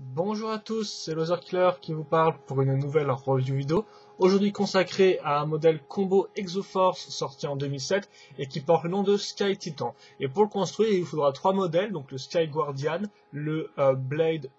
Bonjour à tous, c'est Loserkiller qui vous parle pour une nouvelle review vidéo, aujourd'hui consacrée à un modèle combo Exoforce sorti en 2007 et qui porte le nom de Sky Titan. Et pour le construire, il vous faudra trois modèles, donc le Sky Guardian, le Blade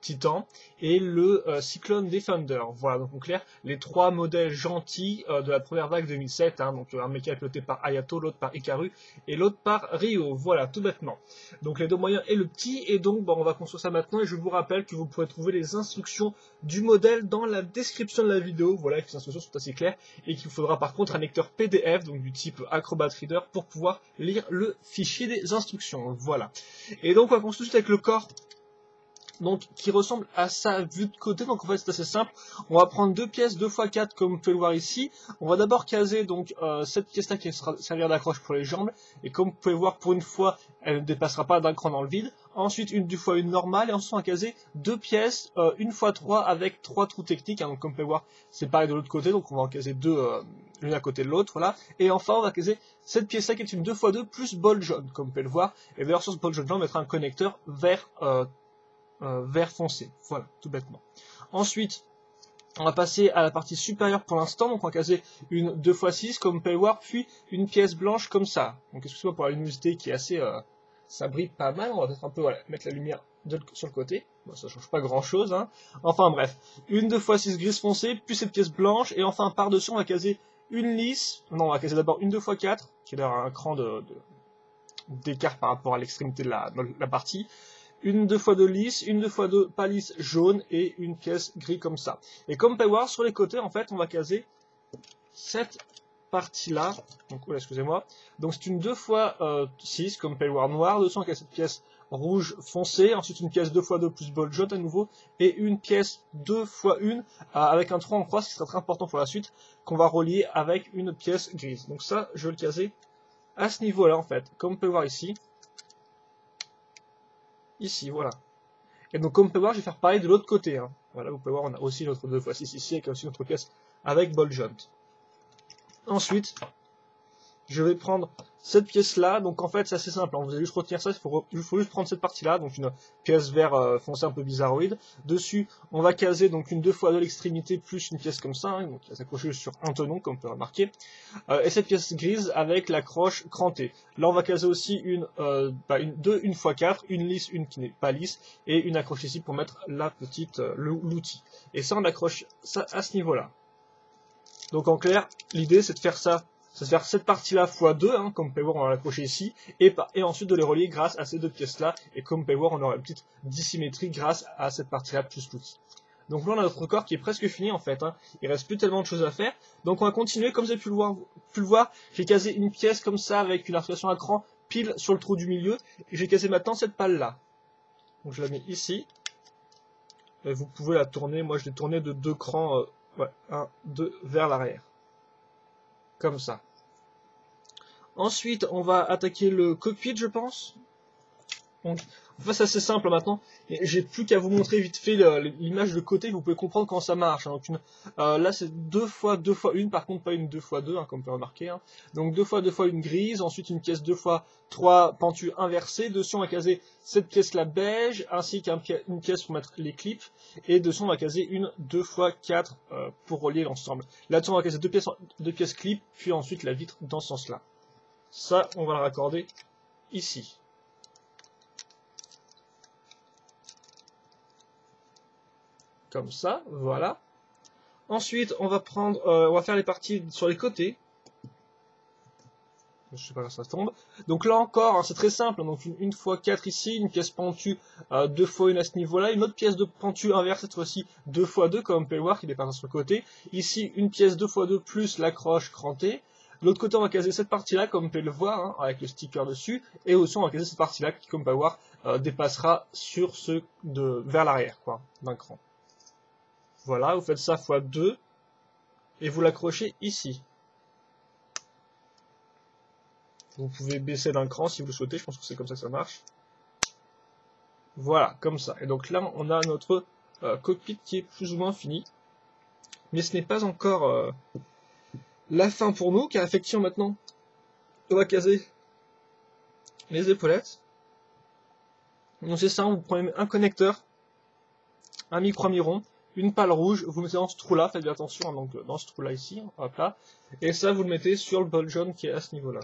Titan et le Cyclone Defender. Voilà, donc en clair, les trois modèles gentils de la première vague 2007, hein, donc un méca piloté par Hayato, l'autre par Hikaru et l'autre par Ryo. Voilà, tout bêtement. Donc les deux moyens et le petit, et donc on va construire ça maintenant, et je vous rappelle que vous pourrez trouver les instructions du modèle dans la description de la vidéo. Voilà, les instructions sont assez claires, et qu'il vous faudra par contre un lecteur PDF, donc du type Acrobat Reader, pour pouvoir lire le fichier des instructions. Voilà. Et donc on va construire avec le corps, donc qui ressemble à ça vu de côté. Donc en fait c'est assez simple, on va prendre deux pièces 2x4 comme vous pouvez le voir ici. On va d'abord caser donc cette pièce là qui sera servir d'accroche pour les jambes, et comme vous pouvez voir, pour une fois elle ne dépassera pas d'un cran dans le vide. Ensuite une 2x1 normale, et ensuite on va caser deux pièces 1x3 avec trois trous techniques, hein. Donc comme vous pouvez voir c'est pareil de l'autre côté, donc on va en caser deux l'une à côté de l'autre là. Et enfin on va caser cette pièce là qui est une 2x2 plus bol jaune comme vous pouvez le voir. Et d'ailleurs sur ce bol jaune là on mettra un connecteur vert vert foncé, voilà, tout bêtement. Ensuite, on va passer à la partie supérieure pour l'instant, donc on va caser une 2x6 comme vous pouvez le voir, puis une pièce blanche comme ça. Donc excusez-moi pour la luminosité qui est assez... ça brille pas mal, on va peut-être un peu mettre la lumière sur le côté. Bon, ça change pas grand chose, hein. Enfin bref, une 2x6 grise foncée, puis cette pièce blanche, et enfin par-dessus on va caser une lisse, non on va caser d'abord une 2x4, qui est un cran d'écart par rapport à l'extrémité de la partie, une 2x2 lisse, une 2x2 pas lisse jaune et une pièce gris comme ça. Et comme vous pouvez voir sur les côtés, en fait, on va caser cette partie-là. Donc, excusez-moi. Donc, c'est une 2x6 comme vous pouvez voir noir. Dessus, on casse cette pièce rouge foncé. Ensuite, une pièce 2x2 plus bol jaune à nouveau. Et une pièce 2x1 avec un 3 en croix, ce qui sera très important pour la suite, qu'on va relier avec une pièce grise. Donc, ça, je vais le caser à ce niveau-là, en fait. Comme vous pouvez voir ici. Ici, voilà. Et donc, comme vous pouvez voir, je vais faire pareil de l'autre côté, hein. Voilà, vous pouvez voir, on a aussi notre 2x6 ici, avec aussi notre pièce avec ball jump. Ensuite, je vais prendre cette pièce-là. Donc, en fait, c'est assez simple, hein. Vous allez juste retenir ça. Il faut juste prendre cette partie-là, donc une pièce vert foncé un peu bizarroïde. Dessus, on va caser donc une 2x2 l'extrémité plus une pièce comme ça, hein, donc qui va s'accrocher sur un tenon, comme vous pouvez remarquer. Et cette pièce grise avec la croche crantée. Là, on va caser aussi une 1x4, une lisse, une qui n'est pas lisse, et une accroche ici pour mettre la petite l'outil. Et ça, on accroche ça à ce niveau-là. Donc en clair, l'idée c'est de faire ça, c'est de faire cette partie-là x2, hein, comme vous pouvez voir, on va l'accrocher ici, et ensuite de les relier grâce à ces deux pièces-là, et comme vous pouvez voir, on aura une petite dissymétrie grâce à cette partie-là plus l'outil. Donc là on a notre corps qui est presque fini en fait, hein. Il reste plus tellement de choses à faire, donc on va continuer. Comme vous avez pu le voir, j'ai casé une pièce comme ça avec une articulation à cran pile sur le trou du milieu, et j'ai casé maintenant cette palle là. Donc je la mets ici, et vous pouvez la tourner, moi je l'ai tournée de deux crans, 1, 2 vers l'arrière, comme ça. Ensuite on va attaquer le cockpit je pense. Donc, en fait, c'est assez simple maintenant. J'ai plus qu'à vous montrer vite fait l'image de côté, vous pouvez comprendre comment ça marche. Hein. Donc là, c'est 2x2x1, par contre pas une 2x2, hein, comme vous pouvez remarquer. Hein. Donc 2x2x1 grise, ensuite une pièce 2x3 pentue inversée. Dessus, on va caser cette pièce-là beige, ainsi qu'une pièce pour mettre les clips. Et dessus, on va caser une 2x4 pour relier l'ensemble. Là-dessus, on va caser deux pièces clips, puis ensuite la vitre dans ce sens-là. Ça, on va le raccorder ici. Comme ça, voilà. Ensuite, on va faire les parties sur les côtés. Je sais pas quand ça tombe. Donc là encore, hein, c'est très simple. Donc une fois 4 ici, une pièce pentue 2x1 à ce niveau-là, une autre pièce de pentue inverse cette fois-ci 2x2 comme vous pouvez le voir qui dépasse sur le côté. Ici, une pièce 2x2 plus l'accroche crantée. De l'autre côté, on va caser cette partie-là, comme vous pouvez le voir, hein, avec le sticker dessus. Et aussi, on va caser cette partie-là qui, comme vous pouvez voir, dépassera sur vers l'arrière, quoi, d'un cran. Voilà, vous faites ça x2 et vous l'accrochez ici. Vous pouvez baisser d'un cran si vous le souhaitez, je pense que c'est comme ça que ça marche. Voilà, comme ça. Et donc là, on a notre cockpit qui est plus ou moins fini. Mais ce n'est pas encore la fin pour nous, car effectivement maintenant, on va caser les épaulettes. Donc c'est ça, vous prenez un connecteur un micro-miron, une pale rouge, vous mettez dans ce trou là, faites bien attention, hein, donc dans ce trou là ici, hop là, et ça vous le mettez sur le bol jaune qui est à ce niveau là.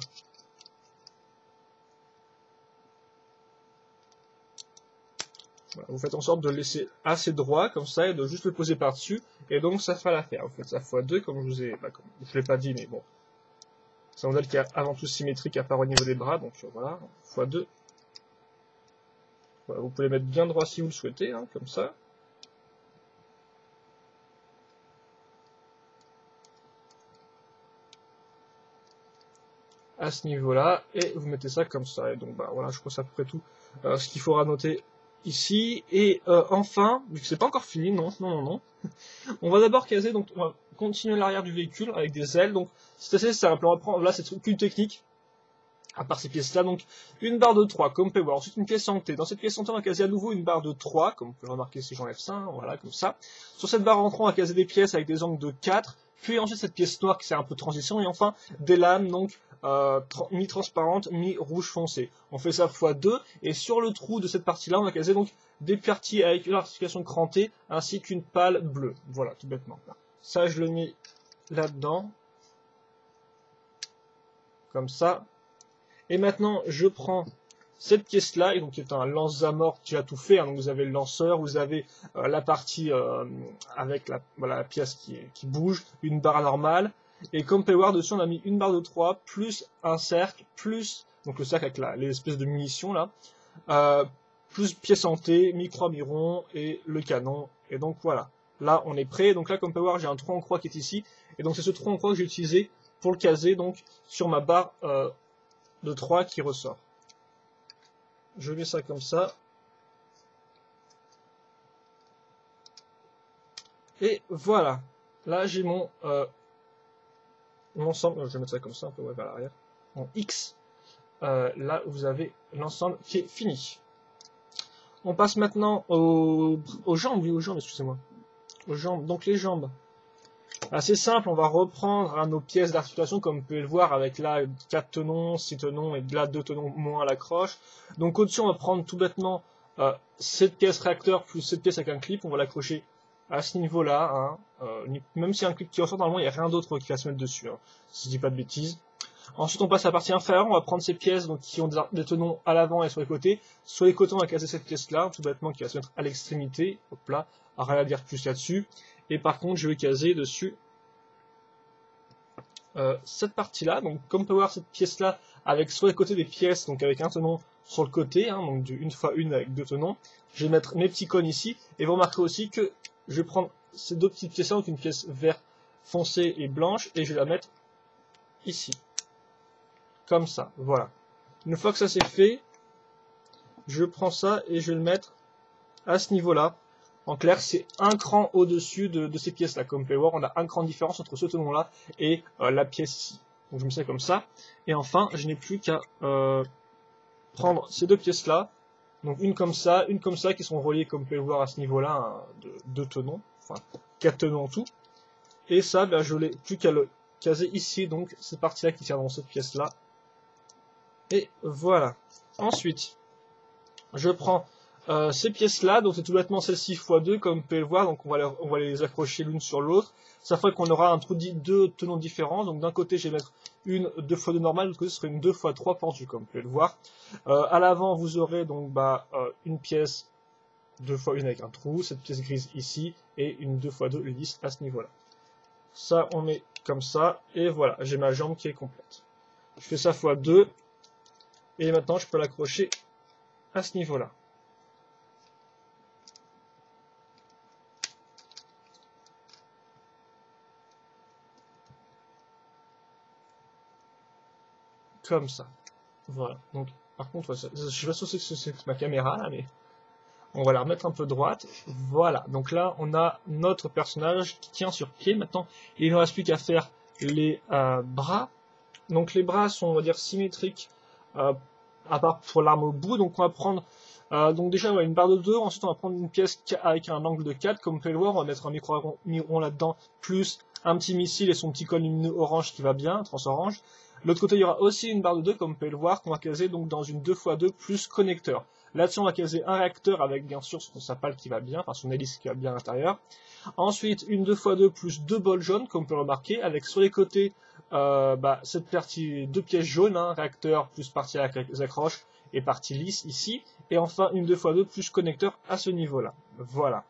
Voilà, vous faites en sorte de le laisser assez droit comme ça et de juste le poser par dessus, et donc ça fait l'affaire. Vous faites ça x2 comme je vous ai, comme je l'ai pas dit, mais bon. C'est un modèle qui est avant tout symétrique à part au niveau des bras, donc voilà, x2. Voilà, vous pouvez mettre bien droit si vous le souhaitez, hein, comme ça. À ce niveau-là, et vous mettez ça comme ça. Et donc, bah voilà, je crois que c'est à peu près tout ce qu'il faudra noter ici. Et enfin, vu que c'est pas encore fini, non, on va d'abord caser, donc on va continuer l'arrière du véhicule avec des ailes. Donc, c'est assez simple. On va prendre, là, c'est qu'une technique. À part ces pièces-là, donc une barre de 3, comme on peut voir. Ensuite, une pièce santé. Dans cette pièce santé, on va caser à nouveau une barre de 3, comme vous pouvez le remarquer si j'enlève ça, hein, voilà, comme ça. Sur cette barre entrant, on va caser des pièces avec des angles de 4, puis ensuite cette pièce noire qui sert un peu de transition, et enfin des lames, donc mi-transparentes, mi-rouge foncé. On fait ça x2, et sur le trou de cette partie-là, on va caser donc des parties avec une articulation crantée, ainsi qu'une pale bleue. Voilà, tout bêtement. Ça, je le mets là-dedans, comme ça. Et maintenant, je prends cette pièce-là, et donc qui est un lance-amorce déjà tout fait. Hein, donc vous avez le lanceur, vous avez la partie avec la pièce qui bouge, une barre normale. Et comme vous pouvez voir, dessus on a mis une barre de 3, plus un cercle, plus donc le cercle avec les espèces de munitions là, plus pièce santé, micro-miron et le canon. Et donc voilà, là on est prêt. Donc là, comme vous pouvez voir, j'ai un trou en croix qui est ici. Et donc c'est ce trou en croix que j'ai utilisé pour le caser donc sur ma barre de 3 qui ressort. Je mets ça comme ça. Et voilà. Là, j'ai mon ensemble. Je vais mettre ça comme ça, un peu vers l'arrière. En X. Là, vous avez l'ensemble qui est fini. On passe maintenant aux jambes. Oui, aux jambes, excusez-moi. Aux jambes. Donc, les jambes. Assez simple, on va reprendre nos pièces d'articulation comme vous pouvez le voir avec là 4 tenons, 6 tenons et là 2 tenons moins à l'accroche. Donc au-dessus on va prendre tout bêtement cette pièce réacteur plus cette pièce avec un clip, on va l'accrocher à ce niveau-là. Hein. Même s'il y a un clip qui ressort, normalement il n'y a rien d'autre qui va se mettre dessus, hein, si je dis pas de bêtises. Ensuite on passe à la partie inférieure, on va prendre ces pièces donc, qui ont des tenons à l'avant et sur les côtés. Sur les côtés on va caser cette pièce-là, tout bêtement qui va se mettre à l'extrémité, hop là, rien à dire plus là-dessus. Et par contre, je vais caser dessus cette partie-là. Donc, comme on peut voir, cette pièce-là, avec sur les côtés des pièces, donc avec un tenon sur le côté, hein, donc du 1x1 avec 2 tenons. Je vais mettre mes petits cônes ici. Et vous remarquerez aussi que je vais prendre ces deux petites pièces-là, donc une pièce vert foncé et blanche, et je vais la mettre ici. Comme ça, voilà. Une fois que ça c'est fait, je prends ça et je vais le mettre à ce niveau-là. En clair, c'est un cran au-dessus de ces pièces-là. Comme vous pouvez voir, on a un cran de différence entre ce tenon-là et la pièce ici. Donc je mets ça comme ça. Et enfin, je n'ai plus qu'à prendre ces deux pièces-là. Donc une comme ça, qui sont reliées, comme vous pouvez le voir à ce niveau-là, hein, de 2 tenons. Enfin, 4 tenons en tout. Et ça, ben, je n'ai plus qu'à le caser ici. Donc cette partie-là qui tient dans cette pièce-là. Et voilà. Ensuite, je prends ces pièces-là, donc c'est tout bêtement celle-ci x2, comme vous pouvez le voir, donc on va les accrocher l'une sur l'autre. Ça fait qu'on aura un trou de 2 tenons différents, donc d'un côté je vais mettre une 2x2 normale, de l'autre côté ce serait une 2x3 pendue, comme vous pouvez le voir. À l'avant vous aurez donc une pièce 2x1 avec un trou, cette pièce grise ici, et une 2x2 lisse à ce niveau-là. Ça on met comme ça, et voilà, j'ai ma jambe qui est complète. Je fais ça x2, et maintenant je peux l'accrocher à ce niveau-là. Comme ça. Voilà. Donc, par contre, je sais pas si c'est ma caméra là, mais on va la remettre un peu droite. Voilà. Donc là, on a notre personnage qui tient sur pied. Maintenant, il ne reste plus qu'à faire les bras. Donc les bras sont, on va dire, symétriques, à part pour l'arme au bout. Donc on va prendre, donc déjà une barre de 2. Ensuite, on va prendre une pièce avec un angle de 4. Comme vous pouvez le voir, on va mettre un micro-miron là-dedans, plus un petit missile et son petit col lumineux orange qui va bien, trans-orange. De l'autre côté, il y aura aussi une barre de 2, comme vous pouvez le voir, qu'on va caser donc dans une 2x2 plus connecteur. Là-dessus, on va caser un réacteur avec bien sûr sa pale qui va bien, enfin son hélice qui va bien à l'intérieur. Ensuite, une 2x2 plus 2 bols jaunes, comme on peut remarquer, avec sur les côtés cette partie 2 pièces jaunes, hein, réacteur plus partie avec les accroches et partie lisse ici. Et enfin, une 2x2 plus connecteur à ce niveau-là. Voilà.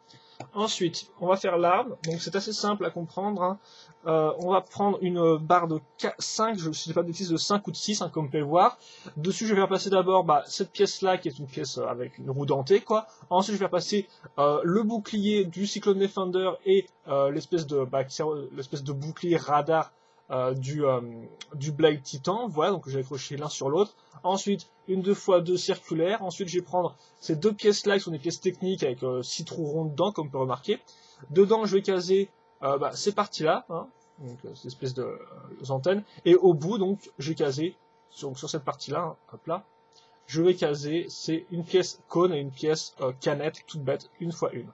Ensuite, on va faire l'arme, donc c'est assez simple à comprendre. Hein. On va prendre une barre de 5, je ne sais pas de bêtises, de 5 ou de 6, hein, comme vous pouvez le voir. Dessus, je vais faire passer d'abord cette pièce-là, qui est une pièce avec une roue dentée, quoi. Ensuite, je vais faire passer le bouclier du Cyclone Defender et l'espèce de bouclier radar du Blade Titan. Voilà, donc je vais accrocher l'un sur l'autre. Ensuite, une 2x2 circulaire. Ensuite, je vais prendre ces deux pièces-là, qui sont des pièces techniques avec 6 trous ronds dedans, comme on peut remarquer. Dedans, je vais caser ces parties-là, hein, donc ces espèces de antennes. Et au bout, donc, j'ai casé sur cette partie-là, hein, hop là, je vais caser, c'est une pièce cône et une pièce canette, toute bête, une fois une.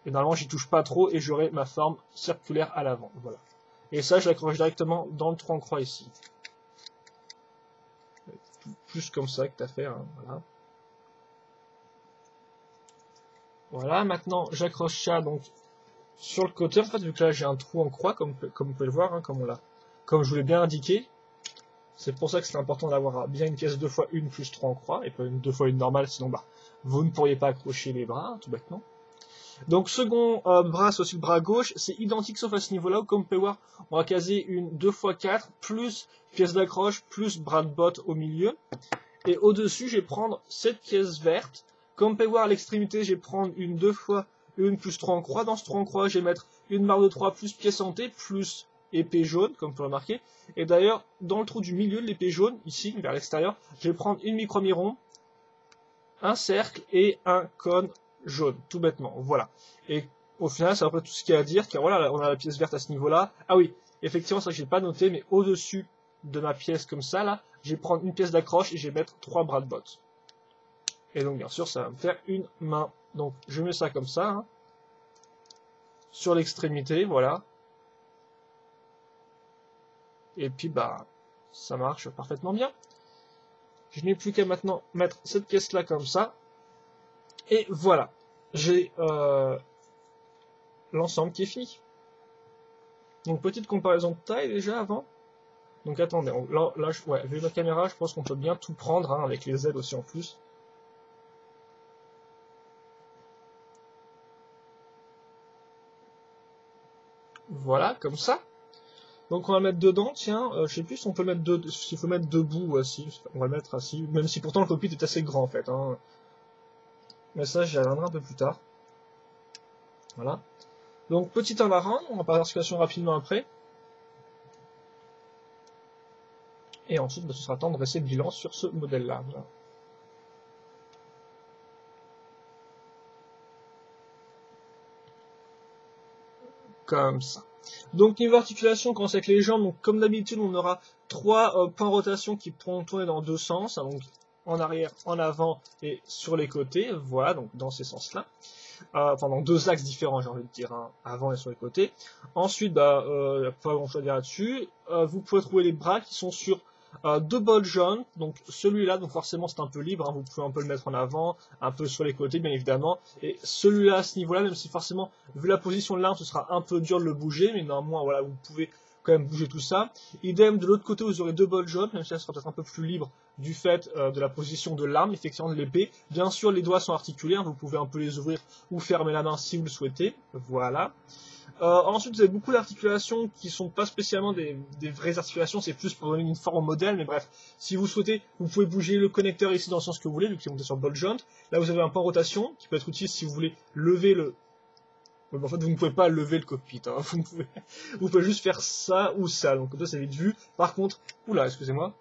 Et normalement, j'y touche pas trop et j'aurai ma forme circulaire à l'avant. Voilà. Et ça, je l'accroche directement dans le trou en croix ici. Plus comme ça que tu as fait, hein, voilà. Voilà, maintenant j'accroche ça donc sur le côté, en fait, vu que là j'ai un trou en croix, comme vous pouvez le voir, hein, comme je vous l'ai bien indiqué. C'est pour ça que c'est important d'avoir bien une pièce 2x1 plus 3 en croix, et pas une 2x1 normale, sinon vous ne pourriez pas accrocher les bras, tout bêtement. Donc second bras, c'est aussi le bras gauche, c'est identique sauf à ce niveau-là, où comme vous pouvez voir, on va caser une 2x4, plus pièce d'accroche, plus bras de botte au milieu. Et au-dessus, je vais prendre cette pièce verte. Comme vous pouvez voir à l'extrémité, je vais prendre une 2x1 plus 3 en croix. Dans ce 3 en croix, je vais mettre une barre de 3 plus pièce hantée, plus épée jaune, comme vous pouvez remarquer. Et d'ailleurs, dans le trou du milieu de l'épée jaune, ici, vers l'extérieur, je vais prendre une micro-miron, un cercle et un cône jaune, tout bêtement, voilà. Et au final, c'est à peu près tout ce qu'il y a à dire, car voilà, on a la pièce verte à ce niveau-là. Ah oui, effectivement, ça je n'ai pas noté, mais au-dessus de ma pièce comme ça, là, je vais prendre une pièce d'accroche et je vais mettre 3 bras de botte. Et donc, bien sûr, ça va me faire une main. Donc, je mets ça comme ça, hein, sur l'extrémité, voilà. Et puis, ça marche parfaitement bien. Je n'ai plus qu'à maintenant mettre cette pièce-là comme ça. Et voilà, j'ai l'ensemble qui est fini. Donc petite comparaison de taille déjà avant. Donc attendez, vu ma caméra, je pense qu'on peut bien tout prendre, hein, avec les ailes aussi en plus. Voilà, comme ça. Donc on va mettre dedans, tiens, je sais plus si on peut mettre s'il faut mettre debout ou assis, on va le mettre assis, même si pourtant le cockpit est assez grand en fait, hein. Mais ça, j'y reviendrai un peu plus tard. Voilà. Donc, petit avant, on va parler d'articulation rapidement après. Et ensuite, ce sera temps de dresser le bilan sur ce modèle-là. Voilà. Comme ça. Donc, niveau articulation, quand c'est avec les jambes, donc, comme d'habitude, on aura 3 points de rotation qui pourront tourner dans 2 sens. Hein, donc, en arrière, en avant et sur les côtés. Voilà, donc dans ces sens-là. Enfin, dans 2 axes différents, j'ai envie de dire, hein, avant et sur les côtés. Ensuite, pas grand chose à dire là-dessus. Vous pouvez trouver les bras qui sont sur 2 bols jaunes. Donc celui-là, donc forcément c'est un peu libre, hein, vous pouvez un peu le mettre en avant, un peu sur les côtés, bien évidemment. Et celui-là, à ce niveau-là, même si forcément, vu la position de l'arme, ce sera un peu dur de le bouger, mais néanmoins, voilà, vous pouvez quand même bouger tout ça. Idem, de l'autre côté, vous aurez 2 bols jaunes, même si ça sera peut-être un peu plus libre du fait de la position de l'arme, effectivement de l'épée. Bien sûr, les doigts sont articulés, hein, vous pouvez un peu les ouvrir ou fermer la main si vous le souhaitez. Voilà. Ensuite, vous avez beaucoup d'articulations qui sont pas spécialement des vraies articulations, c'est plus pour donner une forme au modèle, mais bref, si vous souhaitez, vous pouvez bouger le connecteur ici dans le sens que vous voulez, vu qu'il est monté sur ball joint. Là, vous avez un point rotation qui peut être utile si vous voulez lever le... En fait, vous ne pouvez pas lever le cockpit, hein. Vous pouvez juste faire ça ou ça, donc ça c'est vite vu. Par contre, oula, excusez-moi.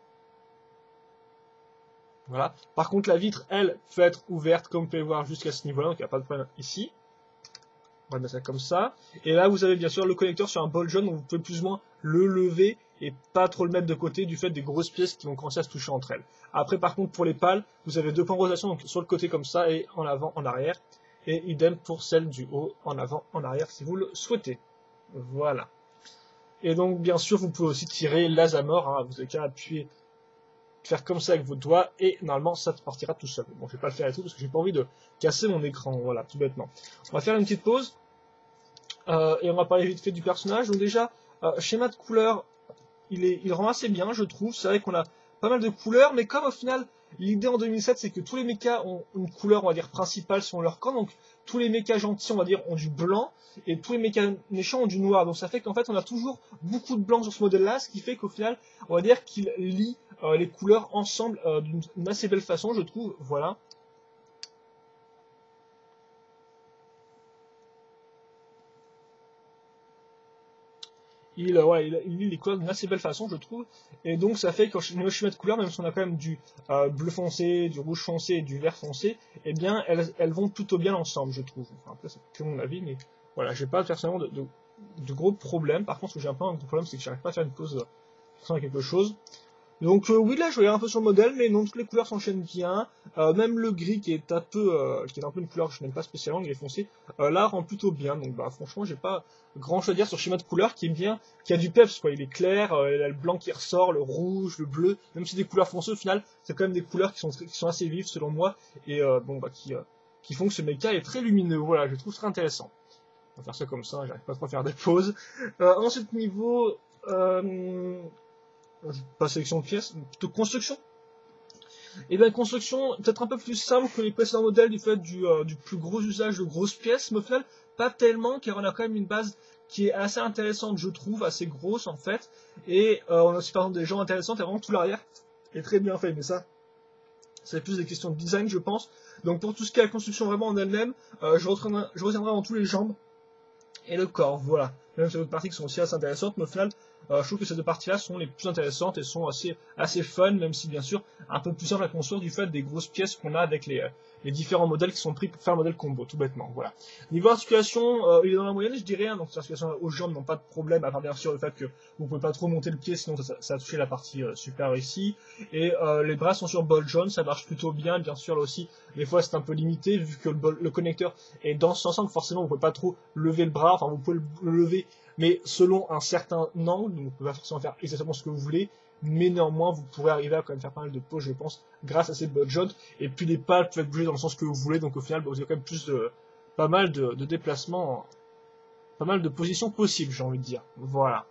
Voilà. Par contre, la vitre, elle, peut être ouverte, comme vous pouvez voir, jusqu'à ce niveau-là, donc il n'y a pas de problème ici. On va mettre ça comme ça. Et là, vous avez bien sûr le connecteur sur un bol jaune, donc vous pouvez plus ou moins le lever et pas trop le mettre de côté du fait des grosses pièces qui vont commencer à se toucher entre elles. Après, par contre, pour les pales, vous avez 2 points de rotation, donc sur le côté comme ça, et en avant, en arrière. Et idem pour celle du haut, en avant, en arrière, si vous le souhaitez. Voilà. Et donc, bien sûr, vous pouvez aussi tirer l'as à mort, hein. Vous avez qu'à appuyer faire comme ça avec vos doigts et normalement ça partira tout seul. Bon, je vais pas le faire et tout parce que j'ai pas envie de casser mon écran, voilà, tout bêtement. On va faire une petite pause et on va parler vite fait du personnage. Donc déjà, schéma de couleur, il rend assez bien, je trouve. C'est vrai qu'on a pas mal de couleurs, mais comme au final, l'idée en 2007, c'est que tous les mechas ont une couleur, on va dire, principale selon leur camp. Donc tous les mechas gentils, on va dire, ont du blanc, et tous les mechas méchants ont du noir. Donc ça fait qu'en fait, on a toujours beaucoup de blanc sur ce modèle-là, ce qui fait qu'au final, on va dire qu'il lie les couleurs ensemble d'une assez belle façon, je trouve. Voilà. Il lit les couleurs d'une assez belle façon, je trouve. Et donc, ça fait qu'au schéma de couleurs, même si on a quand même du bleu foncé, du rouge foncé et du vert foncé, eh bien, elles vont plutôt bien ensemble, je trouve. Enfin, après, c'est que mon avis, mais voilà, j'ai pas personnellement de gros problèmes. Par contre, ce que j'ai un peu un gros problème, c'est que j'arrive pas à faire une pause sans quelque chose. Donc oui, là je regarde un peu sur le modèle, mais non, toutes les couleurs s'enchaînent bien. Même le gris qui est un peu une couleur que je n'aime pas spécialement, le gris foncé, là rend plutôt bien. Donc bah franchement, j'ai pas grand chose à dire sur le schéma de couleur qui est bien, qui a du peps quoi. Il est clair, il a le blanc qui ressort, le rouge, le bleu. Même si des couleurs foncées au final, c'est quand même des couleurs qui sont assez vives selon moi et qui font que ce mecha est très lumineux. Voilà, je trouve très intéressant. On va faire ça comme ça, j'arrive pas trop à faire des pauses. Ensuite niveau pas sélection de pièces, plutôt construction. Et bien construction peut-être un peu plus simple que les précédents modèles du fait du plus gros usage de grosses pièces, mais au final pas tellement car on a quand même une base qui est assez intéressante je trouve, assez grosse en fait, et on a aussi par exemple des gens intéressantes et vraiment tout l'arrière est très bien fait, mais ça c'est plus des questions de design je pense. Donc pour tout ce qui est la construction vraiment en elle-même, je retiendrai dans tous les jambes et le corps, voilà. Même ces autres parties qui sont aussi assez intéressantes, mais au final, je trouve que ces deux parties-là sont les plus intéressantes et sont assez fun, même si bien sûr un peu plus simple à construire du fait des grosses pièces qu'on a avec les différents modèles qui sont pris pour faire un modèle combo, tout bêtement. Voilà. Niveau articulation, il est dans la moyenne, je dirais, hein, donc les articulations aux jambes n'ont pas de problème, à part bien sûr le fait que vous pouvez pas trop monter le pied, sinon ça a touché la partie supérieure ici. Et les bras sont sur ball joint, ça marche plutôt bien, bien sûr là aussi, des fois c'est un peu limité vu que le connecteur est dans ce sens, donc forcément vous pouvez pas trop lever le bras, enfin vous pouvez le lever mais selon un certain angle, donc vous pouvez pas forcément faire exactement ce que vous voulez, mais néanmoins vous pourrez arriver à quand même faire pas mal de poses, je pense, grâce à ces butt joints, et puis les pales peuvent être bougées dans le sens que vous voulez, donc au final vous avez quand même pas mal de déplacements, pas mal de positions possibles, j'ai envie de dire. Voilà.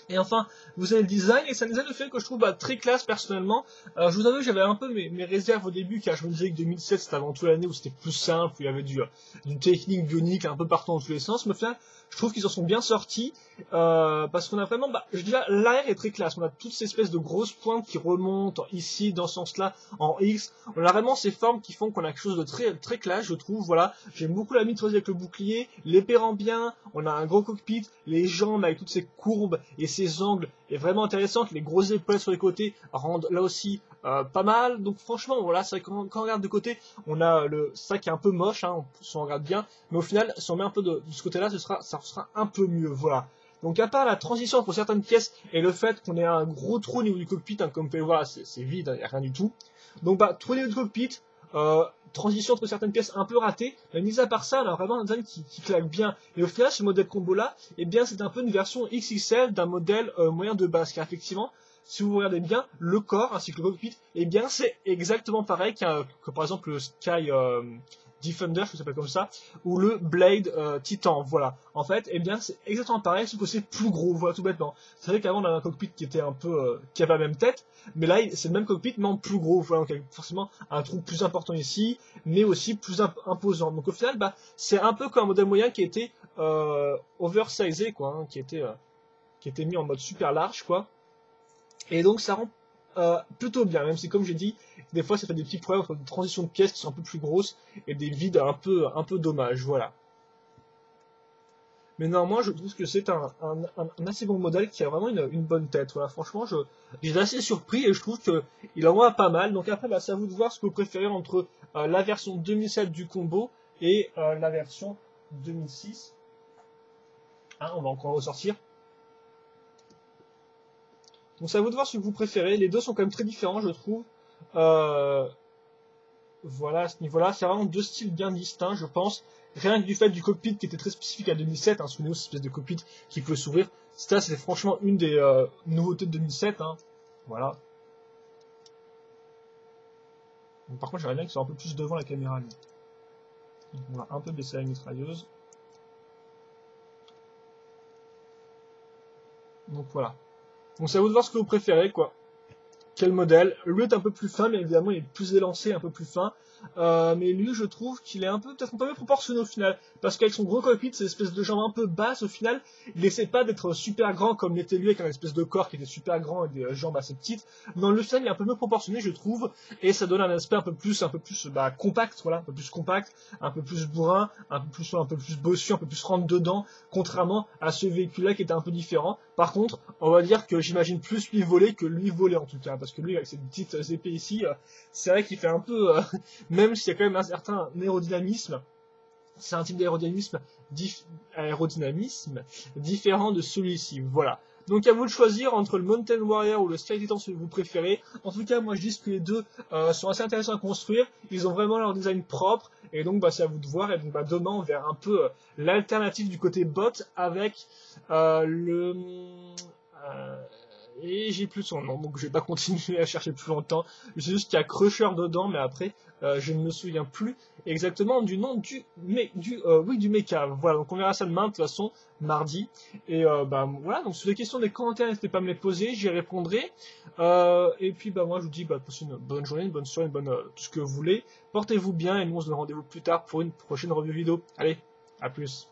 Et enfin, vous avez le design, et c'est un design de fait que je trouve très classe personnellement. Je vous avoue que j'avais un peu mes réserves au début, car je me disais que 2007 c'était avant tout l'année où c'était plus simple, où il y avait d'une technique bionique un peu partout dans tous les sens, mais au final, je trouve qu'ils en sont bien sortis, parce qu'on a vraiment, je dirais, l'arrière est très classe, on a toutes ces espèces de grosses pointes qui remontent ici, dans ce sens-là, en X, on a vraiment ces formes qui font qu'on a quelque chose de très, très classe, je trouve, voilà, j'aime beaucoup la mitrailleuse avec le bouclier, l'épée rend bien, on a un gros cockpit, les jambes avec toutes ces courbes et ces angles est vraiment intéressantes, les grosses épaules sur les côtés rendent là aussi pas mal, donc franchement, voilà, c'est vrai que quand on regarde de côté, on a ça qui est un peu moche, hein, si on regarde bien, mais au final, si on met un peu de ce côté-là, ça sera un peu mieux, voilà. Donc à part la transition entre certaines pièces et le fait qu'on ait un gros trou au niveau du cockpit, hein, comme vous pouvez voir, c'est vide, il n'y a rien du tout. Donc trou au niveau du cockpit, transition entre certaines pièces un peu ratée, mais mis à part ça, on a vraiment un design qui claque bien. Et au final, ce modèle combo-là, eh bien c'est un peu une version XXL d'un modèle moyen de base, car effectivement, si vous regardez bien, le corps ainsi que le cockpit, eh bien c'est exactement pareil que par exemple le Sky Defender, je sais pas comme ça, ou le Blade Titan, voilà. En fait, eh bien c'est exactement pareil, sauf que c'est plus gros, voilà tout bêtement. C'est vrai qu'avant on avait un cockpit qui était un peu, qui avait la même tête, mais là c'est le même cockpit mais en plus gros, voilà, donc il y a forcément un trou plus important ici, mais aussi plus imposant. Donc au final, c'est un peu comme un modèle moyen qui était oversizé, quoi, hein, qui était mis en mode super large, quoi. Et donc ça rend plutôt bien, même si comme j'ai dit, des fois ça fait des petits problèmes entre des transitions de pièces qui sont un peu plus grosses et des vides un peu dommages, voilà. Mais néanmoins, je trouve que c'est un assez bon modèle qui a vraiment une bonne tête. Voilà, franchement, j'étais assez surpris et je trouve qu'il en voit pas mal. Donc après, c'est à vous de voir ce que vous préférez entre la version 2007 du combo et la version 2006. Hein, on va encore ressortir. Donc c'est à vous de voir ce que vous préférez. Les deux sont quand même très différents, je trouve. Voilà, à ce niveau-là, c'est vraiment deux styles bien distincts, je pense. Rien que du fait du cockpit qui était très spécifique à 2007, hein, souvenez-vous, cette espèce de cockpit qui peut s'ouvrir. Ça, c'est franchement une des nouveautés de 2007. Hein. Voilà. Donc, par contre, j'aimerais bien qu'il soit un peu plus devant la caméra. Lui. Donc, on va un peu baisser la mitrailleuse. Donc voilà. Donc c'est à vous de voir ce que vous préférez, quoi. Quel modèle. Lui est un peu plus fin, mais évidemment il est plus élancé, un peu plus fin. Mais lui, je trouve qu'il est peut-être un peu mieux proportionné au final, parce qu'avec son gros cockpit, cette espèce de jambes un peu basses au final, il essaie pas d'être super grand comme l'était lui avec un espèce de corps qui était super grand et des jambes assez petites. Dans le final, il est un peu mieux proportionné, je trouve, et ça donne un aspect un peu plus compact, voilà, un peu plus compact, un peu plus bourrin, un peu plus bossu, un peu plus rentre dedans, contrairement à ce véhicule-là qui était un peu différent. Par contre, on va dire que j'imagine plus lui voler que lui voler en tout cas, parce que lui avec ses petites épées ici, c'est vrai qu'il fait un peu même s'il y a quand même un certain aérodynamisme, c'est un type d'aérodynamisme différent de celui-ci. Voilà. Donc à vous de choisir entre le Mountain Warrior ou le Sky Titan si vous préférez. En tout cas, moi je dis que les deux sont assez intéressants à construire. Ils ont vraiment leur design propre. Et donc c'est à vous de voir. Et donc demain on verra un peu l'alternative du côté bot avec et j'ai plus son nom, donc je vais pas continuer à chercher plus longtemps. Je sais juste qu'il y a Crusher dedans, mais après, je ne me souviens plus exactement du nom du mecha. Voilà, donc on verra ça demain, de toute façon, mardi. Et voilà, donc sur les questions des commentaires, n'hésitez pas à me les poser, j'y répondrai. Et puis moi je vous dis, passez une bonne journée, une bonne soirée, une bonne tout ce que vous voulez. Portez-vous bien et nous on se donne rendez-vous plus tard pour une prochaine review vidéo. Allez, à plus.